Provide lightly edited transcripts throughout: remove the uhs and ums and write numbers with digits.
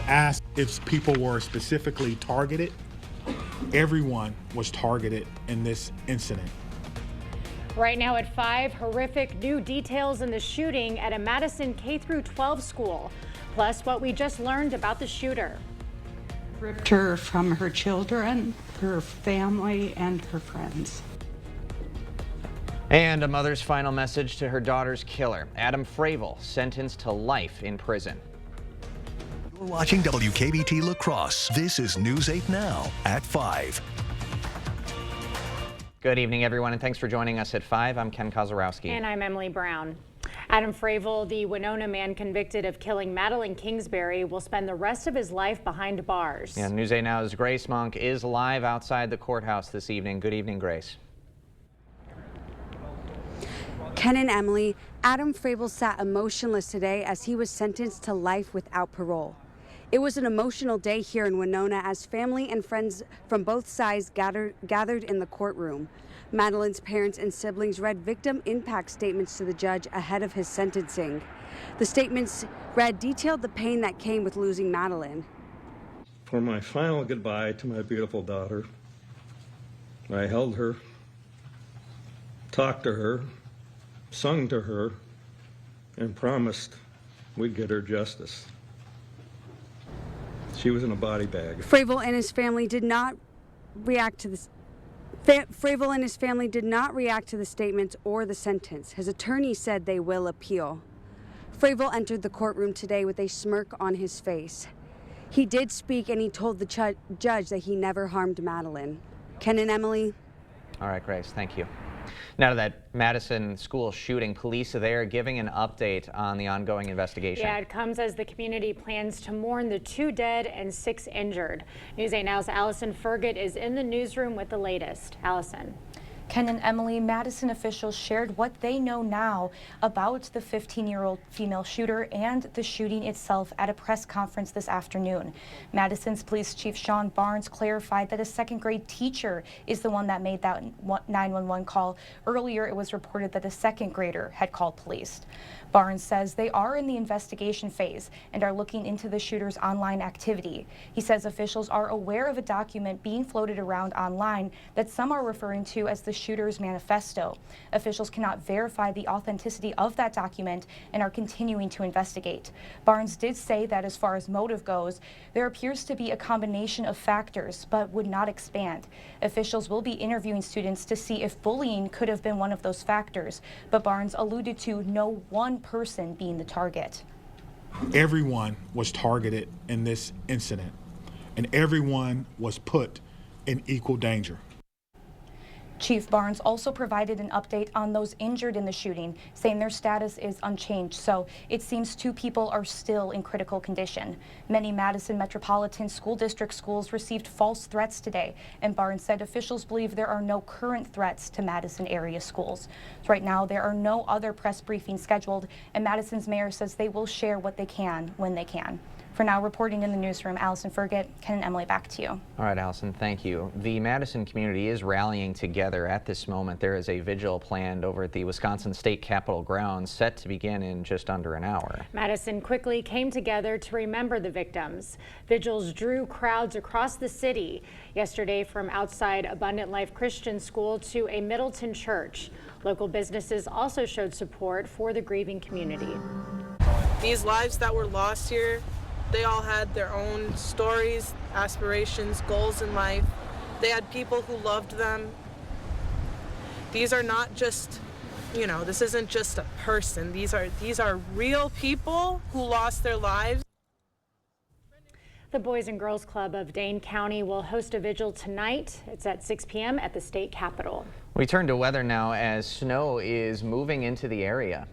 asked if people were specifically targeted. Everyone was targeted in this incident. Right now at 5, horrific new details in the shooting at a Madison K-12 school. Plus what we just learned about the shooter. Ripped her from her children, her family, and her friends. And a mother's final message to her daughter's killer. Adam Fravel sentenced to life in prison. You're watching WKBT La Crosse. This is News 8 Now at 5. Good evening, everyone, and thanks for joining us at 5. I'm Ken Kozarowski. And I'm Emily Brown. Adam Fravel, the Winona man convicted of killing Madeline Kingsbury, will spend the rest of his life behind bars. Yeah, News 8 Now's Grace Monk is live outside the courthouse this evening. Good evening, Grace. Ken and Emily, Adam Fravel sat emotionless today as he was sentenced to life without parole. It was an emotional day here in Winona as family and friends from both sides gathered in the courtroom. Madeline's parents and siblings read victim impact statements to the judge ahead of his sentencing. The statements read detailed the pain that came with losing Madeline. For my final goodbye to my beautiful daughter, I held her, talked to her, sung to her, and promised we'd get her justice. She was in a body bag. Fravel and his family did not react to this. Fravel and his family did not react to the statements or the sentence. His attorney said they will appeal. Fravel entered the courtroom today with a smirk on his face. He did speak and he told the judge that he never harmed Madeline. Ken and Emily. All right, Grace, thank you. Now to that Madison school shooting, police are there giving an update on the ongoing investigation. Yeah, it comes as the community plans to mourn the 2 dead and 6 injured. News 8 Now's Allison Fergut is in the newsroom with the latest. Allison. Ken and Emily, Madison officials shared what they know now about the 15-year-old female shooter and the shooting itself at a press conference this afternoon. Madison's Police Chief Sean Barnes clarified that a second-grade teacher is the one that made that 911 call. Earlier, it was reported that a second grader had called police. Barnes says they are in the investigation phase and are looking into the shooter's online activity. He says officials are aware of a document being floated around online that some are referring to as the shooter's manifesto. Officials cannot verify the authenticity of that document and are continuing to investigate. Barnes did say that as far as motive goes, there appears to be a combination of factors, but would not expand. Officials will be interviewing students to see if bullying could have been one of those factors, but Barnes alluded to no one person being the target. Everyone was targeted in this incident, and everyone was put in equal danger. Chief Barnes also provided an update on those injured in the shooting, saying their status is unchanged, so it seems 2 people are still in critical condition. Many Madison Metropolitan School District schools received false threats today, and Barnes said officials believe there are no current threats to Madison area schools. So right now, there are no other press briefings scheduled, and Madison's mayor says they will share what they can when they can. For now, reporting in the newsroom, Allison Fergut. Ken and Emily, back to you. All right, Allison, thank you. The Madison community is rallying together at this moment. There is a vigil planned over at the Wisconsin State Capitol grounds set to begin in just under an hour. Madison quickly came together to remember the victims. Vigils drew crowds across the city yesterday, from outside Abundant Life Christian School to a Middleton church. Local businesses also showed support for the grieving community. These lives that were lost here, they all had their own stories, aspirations, goals in life. They had people who loved them. These are not just, this isn't just a person. These are real people who lost their lives. The Boys and Girls Club of Dane County will host a vigil tonight. It's at 6 p.m. at the state capitol. We turn to weather now as snow is moving into the area.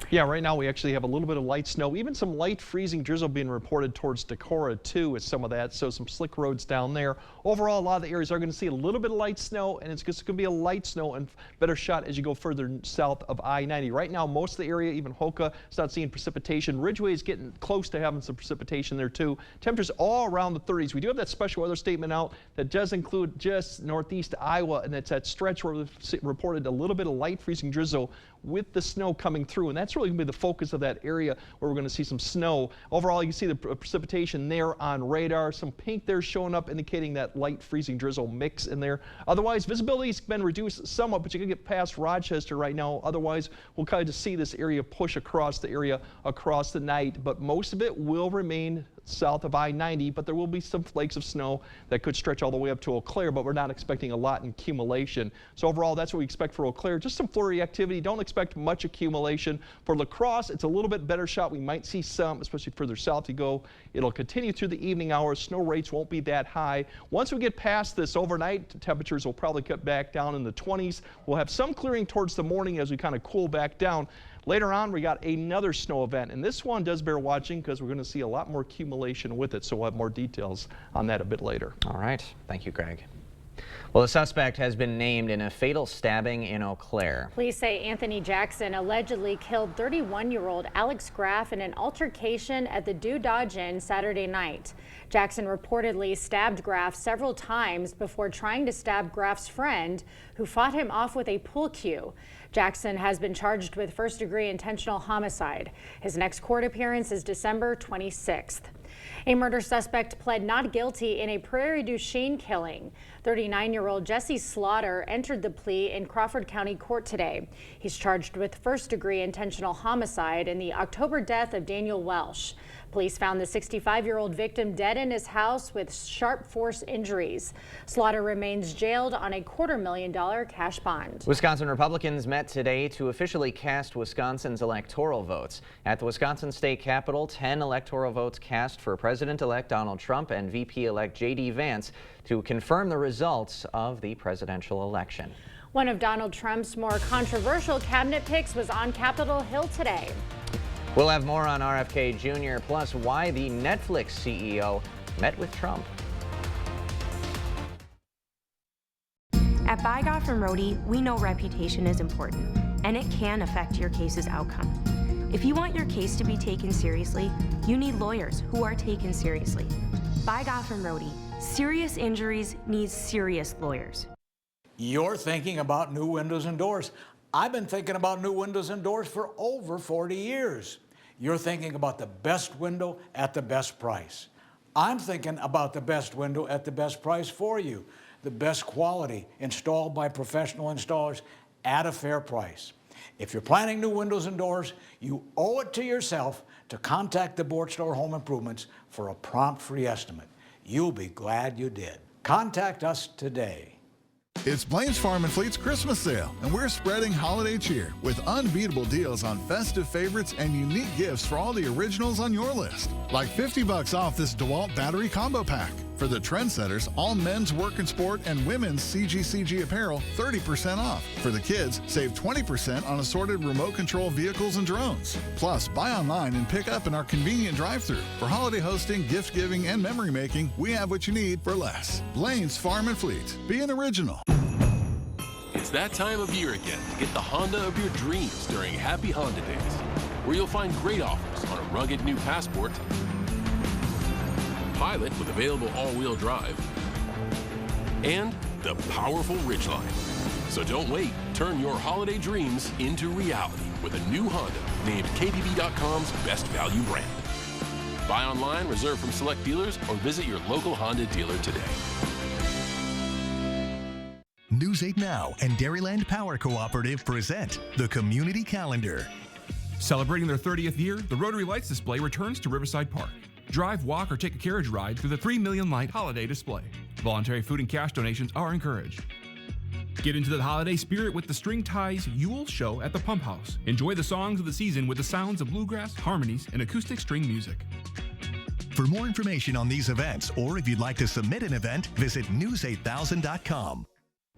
Yeah, right now we actually have a little bit of light snow, even some light freezing drizzle being reported towards Decorah too with some of that, so some slick roads down there. Overall, a lot of the areas are going to see a little bit of light snow, and it's just going to be a light snow and better shot as you go further south of I-90. Right now, most of the area, even Hoka, is not seeing precipitation. Ridgeway is getting close to having some precipitation there too. Temperatures all around the 30s. We do have that special weather statement out that does include just northeast Iowa, and it's that stretch where we've reported a little bit of light freezing drizzle with the snow coming through, and that's really going to be the focus of that area where we're going to see some snow. Overall, you can see the precipitation there on radar. Some pink there showing up, indicating that light freezing drizzle mix in there. Otherwise, visibility's been reduced somewhat, but you can get past Rochester right now. Otherwise, we'll kind of just see this area push across the area across the night, but most of it will remain south of I-90, but there will be some flakes of snow that could stretch all the way up to Eau Claire, but we're not expecting a lot in accumulation. So overall, that's what we expect for Eau Claire. Just some flurry activity. Don't expect much accumulation. For La Crosse, it's a little bit better shot. We might see some, especially further south you go. It'll continue through the evening hours. Snow rates won't be that high. Once we get past this overnight, temperatures will probably cut back down in the 20s. We'll have some clearing towards the morning as we kind of cool back down. Later on, we got another snow event, and this one does bear watching because we're going to see a lot more accumulation with it, so we'll have more details on that a bit later. All right. Thank you, Greg. Well, the suspect has been named in a fatal stabbing in Eau Claire. Police say Anthony Jackson allegedly killed 31-year-old Alex Graff in an altercation at the Do Dodge Inn Saturday night. Jackson reportedly stabbed Graff several times before trying to stab Graff's friend, who fought him off with a pool cue. Jackson has been charged with first-degree intentional homicide. His next court appearance is December 26th. A murder suspect pled not guilty in a Prairie du Chien killing. 39-year-old Jesse Slaughter entered the plea in Crawford County Court today. He's charged with first-degree intentional homicide in the October death of Daniel Welsh. Police found the 65-year-old victim dead in his house with sharp force injuries. Slaughter remains jailed on a $250,000 cash bond. Wisconsin Republicans met today to officially cast Wisconsin's electoral votes. At the Wisconsin State Capitol, 10 electoral votes cast for President-elect Donald Trump and VP-elect J.D. Vance to confirm the results of the presidential election. One of Donald Trump's more controversial cabinet picks was on Capitol Hill today. We'll have more on RFK Jr., plus why the Netflix CEO met with Trump. At By Goff and Rohde, we know reputation is important, and it can affect your case's outcome. If you want your case to be taken seriously, you need lawyers who are taken seriously. By Goff and Rohde, serious injuries need serious lawyers. You're thinking about new windows and doors. I've been thinking about new windows and doors for over 40 years. You're thinking about the best window at the best price. I'm thinking about the best window at the best price for you. The best quality installed by professional installers at a fair price. If you're planning new windows and doors, you owe it to yourself to contact the Board Store Home Improvements for a prompt free estimate. You'll be glad you did. Contact us today. It's Blaine's Farm and Fleet's Christmas sale, and we're spreading holiday cheer with unbeatable deals on festive favorites and unique gifts for all the originals on your list. Like $50 off this DeWalt battery combo pack. For the trendsetters, all men's work and sport and women's CGCG apparel, 30% off. For the kids, save 20% on assorted remote control vehicles and drones. Plus, buy online and pick up in our convenient drive-thru. For holiday hosting, gift giving, and memory making, we have what you need for less. Blaine's Farm and Fleet. Be an original. It's that time of year again to get the Honda of your dreams during Happy Honda Days, where you'll find great offers on a rugged new Passport, Pilot with available all-wheel drive, and the powerful Ridgeline. So don't wait. Turn your holiday dreams into reality with a new Honda named KBB.com's best value brand. Buy online, reserve from select dealers, or visit your local Honda dealer today. News 8 Now and Dairyland Power Cooperative present the Community Calendar. Celebrating their 30th year, the Rotary Lights Display returns to Riverside Park. Drive, walk, or take a carriage ride through the 3 million light holiday display. Voluntary food and cash donations are encouraged. Get into the holiday spirit with the String Ties Yule Show at the Pump House. Enjoy the songs of the season with the sounds of bluegrass, harmonies, and acoustic string music. For more information on these events, or if you'd like to submit an event, visit news8000.com.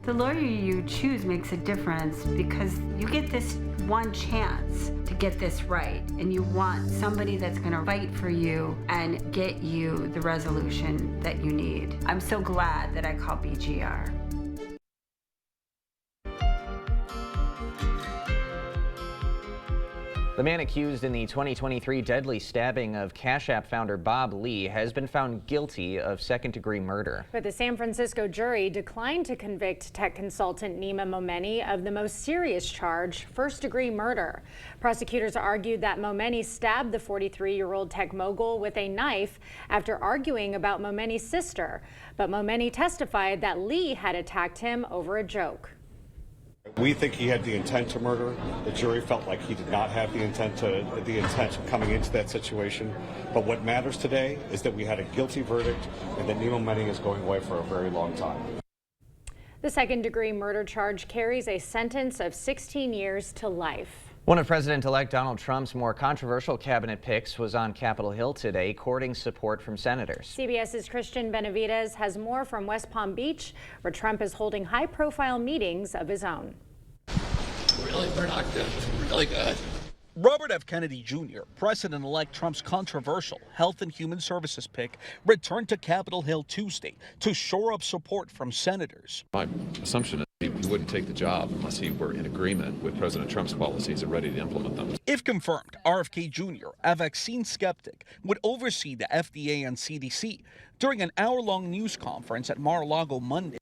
The lawyer you choose makes a difference because you get this one chance to get this right, and you want somebody that's going to fight for you and get you the resolution that you need. I'm so glad that I called BGR. The man accused in the 2023 deadly stabbing of Cash App founder Bob Lee has been found guilty of second-degree murder. But the San Francisco jury declined to convict tech consultant Nima Momeni of the most serious charge, first-degree murder. Prosecutors argued that Momeni stabbed the 43-year-old tech mogul with a knife after arguing about Momeni's sister. But Momeni testified that Lee had attacked him over a joke. We think he had the intent to murder. The jury felt like he did not have the intent coming into that situation. But what matters today is that we had a guilty verdict and that Nima Momeni is going away for a very long time. The second-degree murder charge carries a sentence of 16 years to life. One of President-elect Donald Trump's more controversial cabinet picks was on Capitol Hill today, courting support from senators. CBS's Christian Benavides has more from West Palm Beach, where Trump is holding high-profile meetings of his own. Really productive, really good. Robert F. Kennedy Jr., President-elect Trump's controversial Health and Human Services pick, returned to Capitol Hill Tuesday to shore up support from senators. My assumption is he wouldn't take the job unless he were in agreement with President Trump's policies and ready to implement them. If confirmed, RFK Jr., a vaccine skeptic, would oversee the FDA and CDC. During an hour-long news conference at Mar-a-Lago Monday,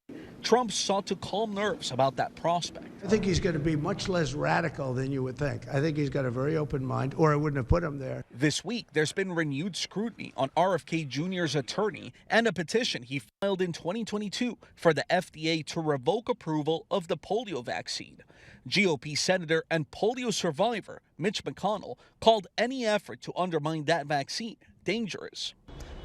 Trump sought to calm nerves about that prospect. I think he's going to be much less radical than you would think. I think he's got a very open mind, or I wouldn't have put him there. This week, there's been renewed scrutiny on RFK Jr.'s attorney and a petition he filed in 2022 for the FDA to revoke approval of the polio vaccine. GOP Senator and polio survivor Mitch McConnell called any effort to undermine that vaccine dangerous.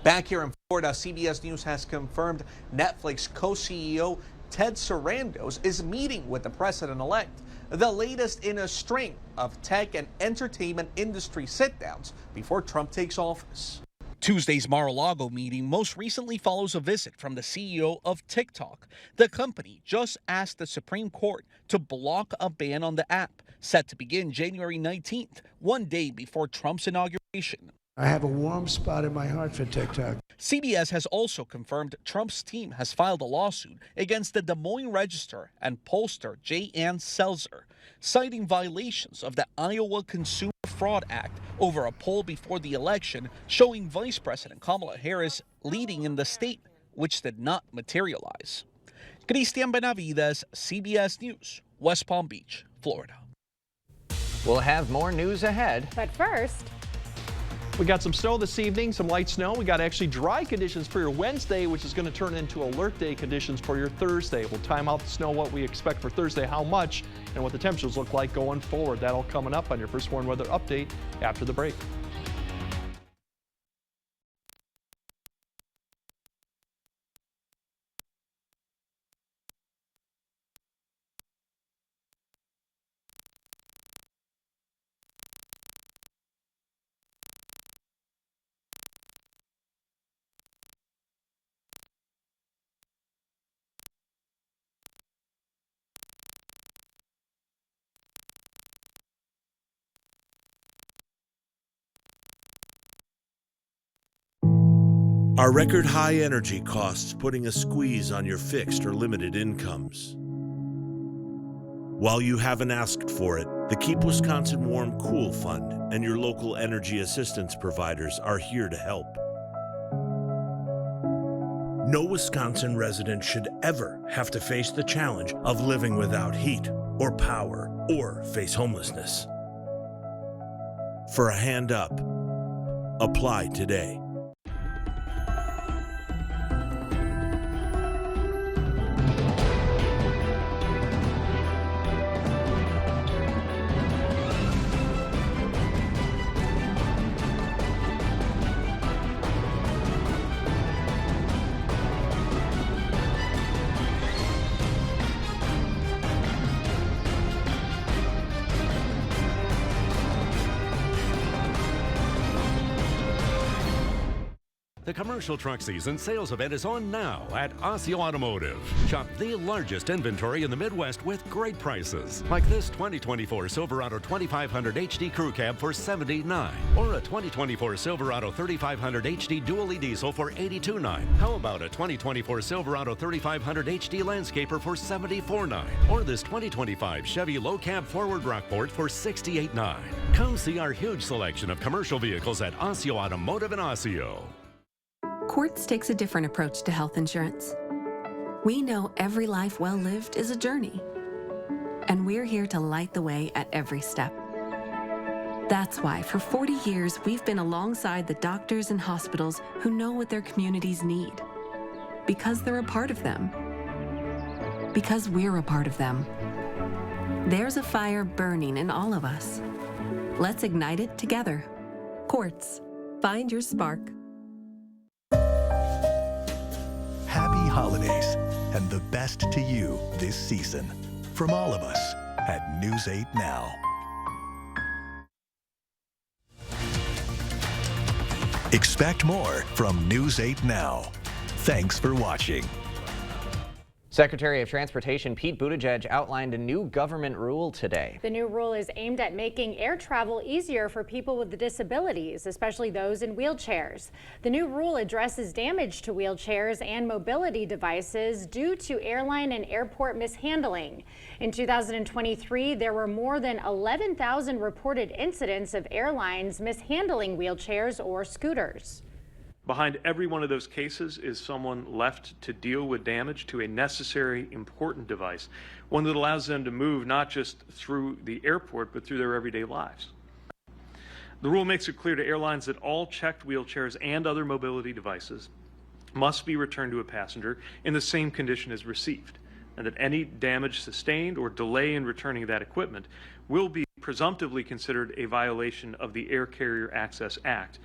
Back here in Florida, CBS News has confirmed Netflix co-CEO Ted Sarandos is meeting with the president-elect, the latest in a string of tech and entertainment industry sit-downs before Trump takes office. Tuesday's Mar-a-Lago meeting most recently follows a visit from the CEO of TikTok. The company just asked the Supreme Court to block a ban on the app, set to begin January 19th, one day before Trump's inauguration. I have a warm spot in my heart for TikTok. CBS has also confirmed Trump's team has filed a lawsuit against the Des Moines Register and pollster J. Ann Selzer, citing violations of the Iowa Consumer Fraud Act over a poll before the election showing Vice President Kamala Harris leading in the state, which did not materialize. Christian Benavides, CBS News, West Palm Beach, Florida. We'll have more news ahead. But first, we got some snow this evening, some light snow. We got actually dry conditions for your Wednesday, which is going to turn into alert day conditions for your Thursday. We'll time out the snow, what we expect for Thursday, how much, and what the temperatures look like going forward. That'll coming up on your First Warn Weather Update after the break. Are record high energy costs putting a squeeze on your fixed or limited incomes? While you haven't asked for it, the Keep Wisconsin Warm Cool Fund and your local energy assistance providers are here to help. No Wisconsin resident should ever have to face the challenge of living without heat or power or face homelessness. For a hand up, apply today. The commercial truck season sales event is on now at Osseo Automotive. Shop the largest inventory in the Midwest with great prices. Like this 2024 Silverado 2500 HD Crew Cab for $79, or a 2024 Silverado 3500 HD Dually Diesel for $82.9. How about a 2024 Silverado 3500 HD Landscaper for $74.9, or this 2025 Chevy Low Cab Forward Rockport for $68.9. Come see our huge selection of commercial vehicles at Osseo Automotive in Osseo. Quartz takes a different approach to health insurance. We know every life well lived is a journey, and we're here to light the way at every step. That's why for 40 years we've been alongside the doctors and hospitals who know what their communities need, because they're a part of them, because we're a part of them. There's a fire burning in all of us. Let's ignite it together. Quartz. Find your spark. Happy holidays and the best to you this season. From all of us at News 8 Now. Expect more from News 8 Now. Thanks for watching. Secretary of Transportation Pete Buttigieg outlined a new government rule today. The new rule is aimed at making air travel easier for people with disabilities, especially those in wheelchairs. The new rule addresses damage to wheelchairs and mobility devices due to airline and airport mishandling. In 2023, there were more than 11,000 reported incidents of airlines mishandling wheelchairs or scooters. Behind every one of those cases is someone left to deal with damage to a necessary, important device, one that allows them to move not just through the airport, but through their everyday lives. The rule makes it clear to airlines that all checked wheelchairs and other mobility devices must be returned to a passenger in the same condition as received, and that any damage sustained or delay in returning that equipment will be presumptively considered a violation of the Air Carrier Access Act.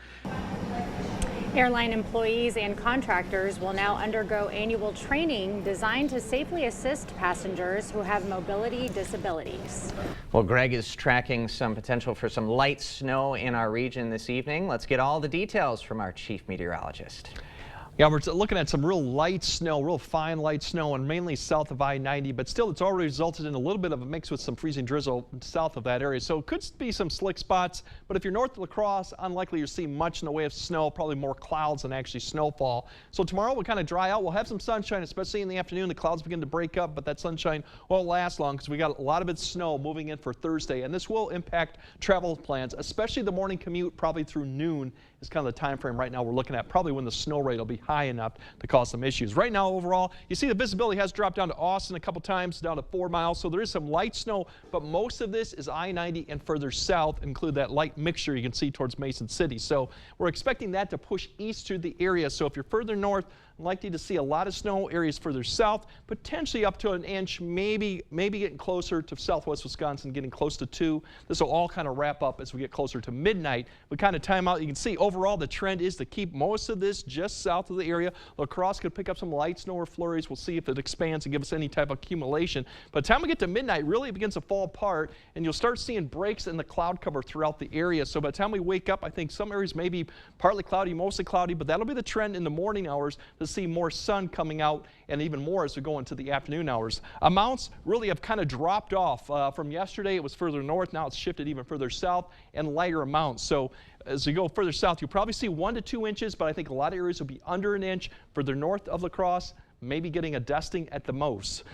Airline employees and contractors will now undergo annual training designed to safely assist passengers who have mobility disabilities. Well, Greg is tracking some potential for some light snow in our region this evening. Let's get all the details from our chief meteorologist. Yeah, we're looking at some real light snow, real fine light snow, and mainly south of I-90, but still it's already resulted in a little bit of a mix with some freezing drizzle south of that area. So it could be some slick spots, but if you're north of La Crosse, unlikely you'll see much in the way of snow, probably more clouds than actually snowfall. So tomorrow will kind of dry out. We'll have some sunshine, especially in the afternoon. The clouds begin to break up, but that sunshine won't last long because we got a lot of it snow moving in for Thursday, and this will impact travel plans, especially the morning commute, probably through noon is kind of the time frame right now we're looking at, probably when the snow rate will be high enough to cause some issues. Right now, overall, you see the visibility has dropped down to Austin a couple times, down to 4 miles, so there is some light snow, but most of this is I-90 and further south, include that light mixture you can see towards Mason City. So we're expecting that to push east through the area. So if you're further north, likely to see a lot of snow. Areas further south, potentially up to an inch, maybe getting closer to southwest Wisconsin, getting close to 2. This will all kind of wrap up as we get closer to midnight. We kind of time out. You can see overall the trend is to keep most of this just south of the area. La Crosse could pick up some light snow or flurries. We'll see if it expands and give us any type of accumulation. By the time we get to midnight, really it begins to fall apart, and you'll start seeing breaks in the cloud cover throughout the area. So by the time we wake up, I think some areas may be partly cloudy, mostly cloudy, but that'll be the trend in the morning hours to see more sun coming out, and even more as we go into the afternoon hours. Amounts really have kind of dropped off from yesterday. It was further north. Now it's shifted even further south and lighter amounts. So as you go further south, you'll probably see 1 to 2 inches, but I think a lot of areas will be under an inch. Further north of La Crosse, maybe getting a dusting at the most.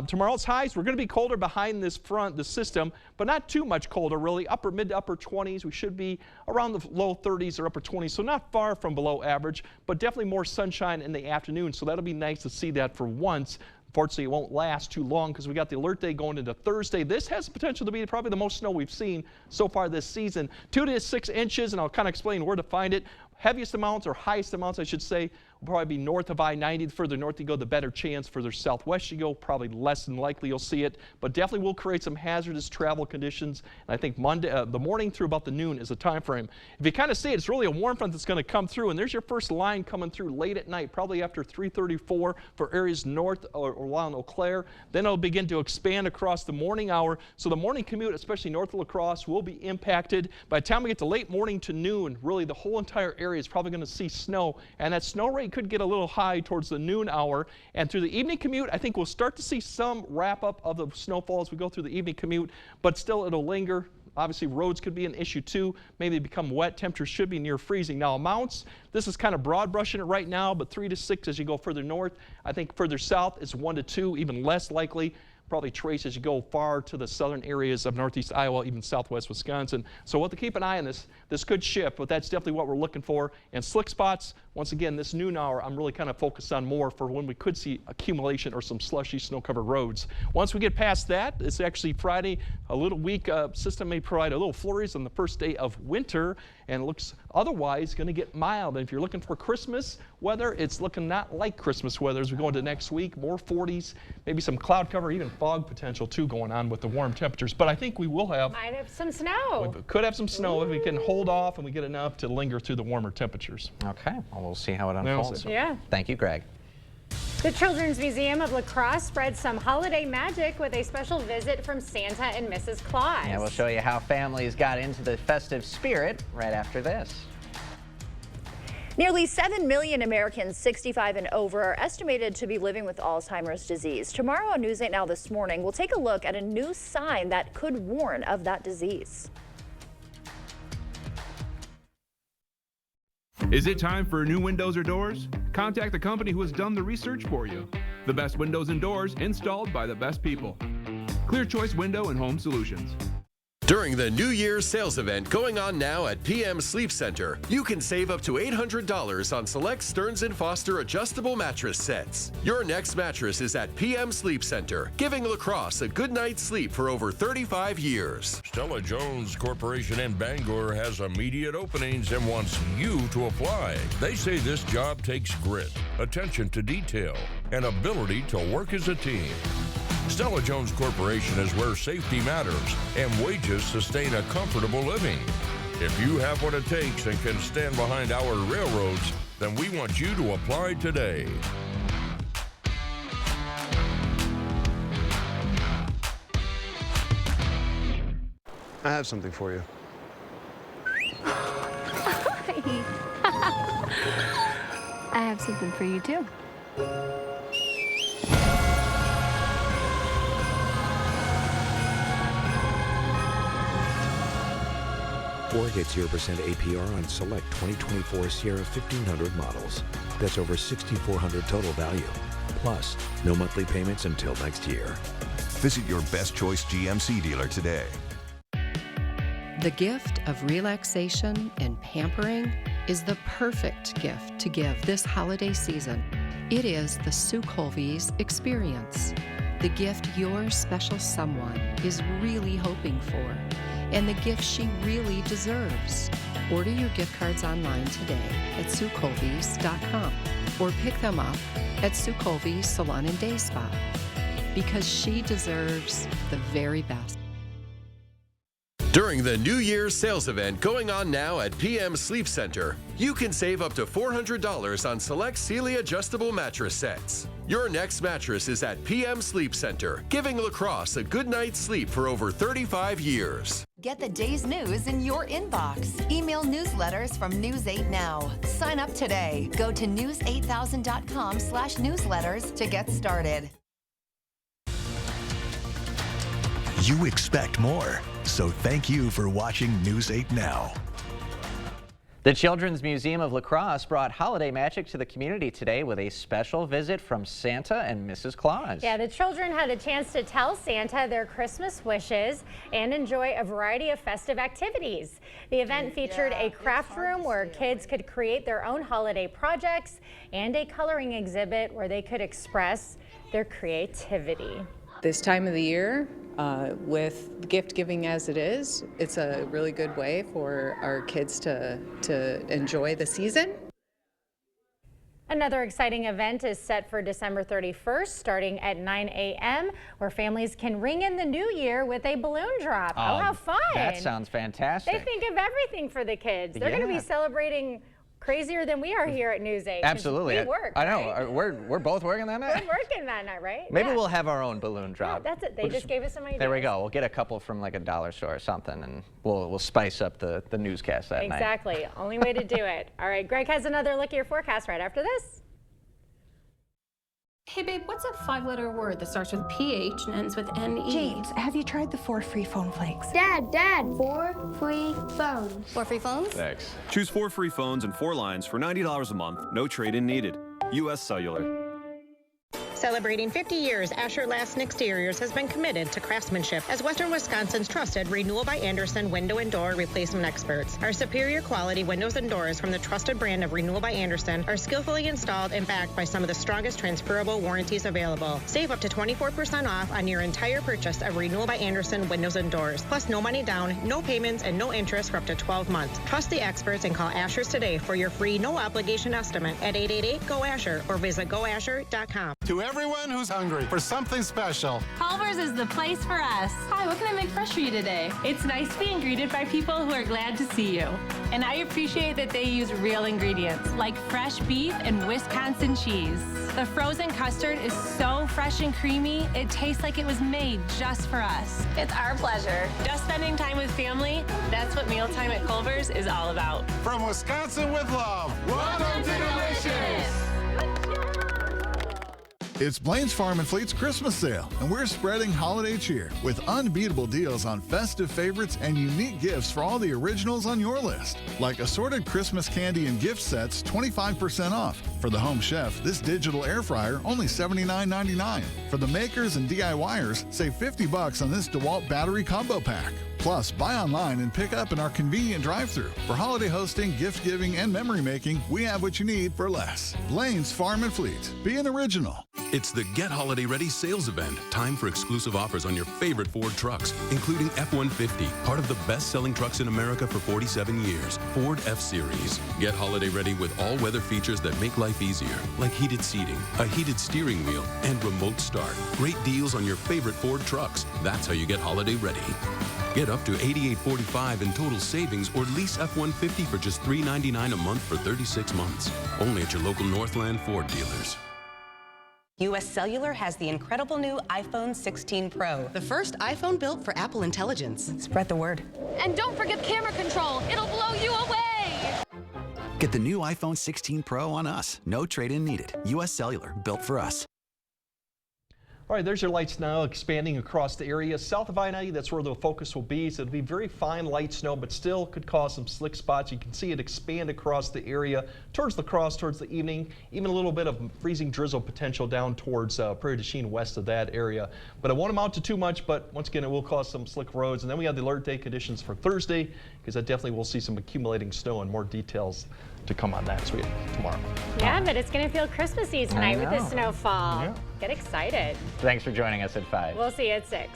Tomorrow's highs, we're going to be colder behind this front, the system, but not too much colder really. Mid to upper 20s. We should be around the low 30s or upper 20s, so not far from below average, but definitely more sunshine in the afternoon, so that'll be nice to see that for once. Unfortunately, it won't last too long because we got the alert day going into Thursday. This has the potential to be probably the most snow we've seen so far this season. 2 to 6 inches, and I'll kind of explain where to find it. Heaviest amounts, or highest amounts, I should say, will probably be north of I-90. The further north you go, the better chance. Further southwest you go, probably less than likely you'll see it, but definitely will create some hazardous travel conditions. And I think Monday, the morning through about the noon is the time frame. If you kind of see it, it's really a warm front that's going to come through, and there's your first line coming through late at night, probably after 3:34 for areas north or around Eau Claire. Then it'll begin to expand across the morning hour. So the morning commute, especially north of La Crosse, will be impacted. By the time we get to late morning to noon, really the whole entire area is probably going to see snow, and that snow rate could get a little high towards the noon hour. And through the evening commute, I think we'll start to see some wrap up of the snowfall as we go through the evening commute, but still it'll linger. Obviously, roads could be an issue too. Maybe become wet. Temperatures should be near freezing. Now, amounts, this is kind of broad brushing it right now, but 3 to 6 as you go further north. I think further south it's 1 to 2, even less likely. Probably trace as you go far to the southern areas of northeast Iowa, even southwest Wisconsin. So we'll have to keep an eye on this. This could shift, but that's definitely what we're looking for. And slick spots, once again, this noon hour, I'm really kind of focused on more for when we could see accumulation or some slushy snow-covered roads. Once we get past that, it's actually Friday. A little weak system may provide a little flurries on the first day of winter, and it looks otherwise going to get mild. And if you're looking for Christmas weather, it's looking not like Christmas weather as we go into next week. More 40s, maybe some cloud cover, even fog potential too going on with the warm temperatures. But I think we will have, might have some snow. We could have some snow if we can hold off and we get enough to linger through the warmer temperatures. Okay, well, we'll see how it unfolds. Yeah. Thank you, Greg. The Children's Museum of La Crosse spread some holiday magic with a special visit from Santa and Mrs. Claus. Yeah, we'll show you how families got into the festive spirit right after this. Nearly 7 million Americans 65 and over are estimated to be living with Alzheimer's disease. Tomorrow on News 8 Now This Morning, we'll take a look at a new sign that could warn of that disease. Is it time for new windows or doors? Contact the company who has done the research for you. The best windows and doors installed by the best people. Clear Choice Window and Home Solutions. During the New Year's sales event going on now at PM Sleep Center, you can save up to $800 on select Stearns & Foster adjustable mattress sets. Your next mattress is at PM Sleep Center, giving La Crosse a good night's sleep for over 35 years. Stella-Jones Corporation in Bangor has immediate openings and wants you to apply. They say this job takes grit, attention to detail, and ability to work as a team. Stella-Jones Corporation is where safety matters and wages sustain a comfortable living. If you have what it takes and can stand behind our railroads, then we want you to apply today. I have something for you. I have something for you too. Ford gets 0% APR on select 2024 Sierra 1500 models. That's over $6,400 total value. Plus, no monthly payments until next year. Visit your Best Choice GMC dealer today. The gift of relaxation and pampering is the perfect gift to give this holiday season. It is the Sue Colby's experience, the gift your special someone is really hoping for, and the gift she really deserves. Order your gift cards online today at SueColby's.com or pick them up at Sue Colby's Salon and Day Spa, because she deserves the very best. During the New Year's sales event going on now at PM Sleep Center, you can save up to $400 on select Sealy adjustable mattress sets. Your next mattress is at PM Sleep Center, giving La Crosse a good night's sleep for over 35 years. Get the day's news in your inbox. Email newsletters from News 8 Now. Sign up today. Go to news8000.com/newsletters to get started. You expect more, so thank you for watching News 8 Now. The Children's Museum of La Crosse brought holiday magic to the community today with a special visit from Santa and Mrs. Claus. Yeah, the children had a chance to tell Santa their Christmas wishes and enjoy a variety of festive activities. The event featured a craft room where kids could create their own holiday projects and a coloring exhibit where they could express their creativity. This time of the year, with gift giving as it is, it's a really good way for our kids to enjoy the season. Another exciting event is set for December 31st, starting at 9 a.m., where families can ring in the new year with a balloon drop. Oh, how fun! That sounds fantastic. They think of everything for the kids. They're going to be celebrating crazier than we are here at News 8. Absolutely. We work, I know. right? We're both working that night. We're working that night, right? Maybe we'll have our own balloon drop. Yeah, that's it. They just gave us some ideas. There we go. We'll get a couple from like a dollar store or something, and we'll spice up the newscast that night. Exactly. Only way to do it. All right, Greg has another look at your forecast right after this. Hey babe, what's a 5-letter word that starts with PH and ends with NE? James, have you tried the 4 free phone flakes? Dad, 4 free phones. 4 free phones? Thanks. Choose 4 free phones and 4 lines for $90 a month. No trade-in needed. U.S. Cellular. Celebrating 50 years, Asher Last Exteriors has been committed to craftsmanship as Western Wisconsin's trusted Renewal by Andersen window and door replacement experts. Our superior quality windows and doors from the trusted brand of Renewal by Andersen are skillfully installed and backed by some of the strongest transferable warranties available. Save up to 24% off on your entire purchase of Renewal by Andersen windows and doors. Plus no money down, no payments, and no interest for up to 12 months. Trust the experts and call Asher's today for your free no obligation estimate at 888-GO-ASHER or visit goasher.com. To everyone who's hungry for something special, Culver's is the place for us. Hi, what can I make fresh for you today? It's nice being greeted by people who are glad to see you. And I appreciate that they use real ingredients, like fresh beef and Wisconsin cheese. The frozen custard is so fresh and creamy, it tastes like it was made just for us. It's our pleasure. Just spending time with family, that's what mealtime at Culver's is all about. From Wisconsin with love, welcome to Delicious! It's Blaine's Farm and Fleet's Christmas sale, and we're spreading holiday cheer with unbeatable deals on festive favorites and unique gifts for all the originals on your list. Like assorted Christmas candy and gift sets, 25% off. For the home chef, this digital air fryer, only $79.99. For the makers and DIYers, save $50 on this DeWalt battery combo pack. Plus, buy online and pick up in our convenient drive-thru. For holiday hosting, gift giving, and memory making, we have what you need for less. Blaine's Farm and Fleet. Be an original. It's the Get Holiday Ready sales event. Time for exclusive offers on your favorite Ford trucks, including F-150, part of the best-selling trucks in America for 47 years. Ford F-Series. Get holiday ready with all-weather features that make life easier, like heated seating, a heated steering wheel, and remote start. Great deals on your favorite Ford trucks. That's how you get holiday ready. Get up to $88.45 in total savings or lease F-150 for just $399 a month for 36 months. Only at your local Northland Ford dealers. U.S. Cellular has the incredible new iPhone 16 Pro, the first iPhone built for Apple Intelligence. Spread the word. And don't forget camera control. It'll blow you away. Get the new iPhone 16 Pro on us. No trade-in needed. U.S. Cellular, built for us. All right, there's your light snow expanding across the area. South of I-90, that's where the focus will be. So it'll be very fine light snow, but still could cause some slick spots. You can see it expand across the area towards La Crosse, towards the evening. Even a little bit of freezing drizzle potential down towards Prairie du Chien west of that area. But it won't amount to too much, but once again, it will cause some slick roads. And then we have the alert day conditions for Thursday, because that definitely will see some accumulating snow and more details to come on that tomorrow. Yeah, but it's going to feel Christmassy tonight with the snowfall. Yeah. Get excited. Thanks for joining us at 5. We'll see you at 6.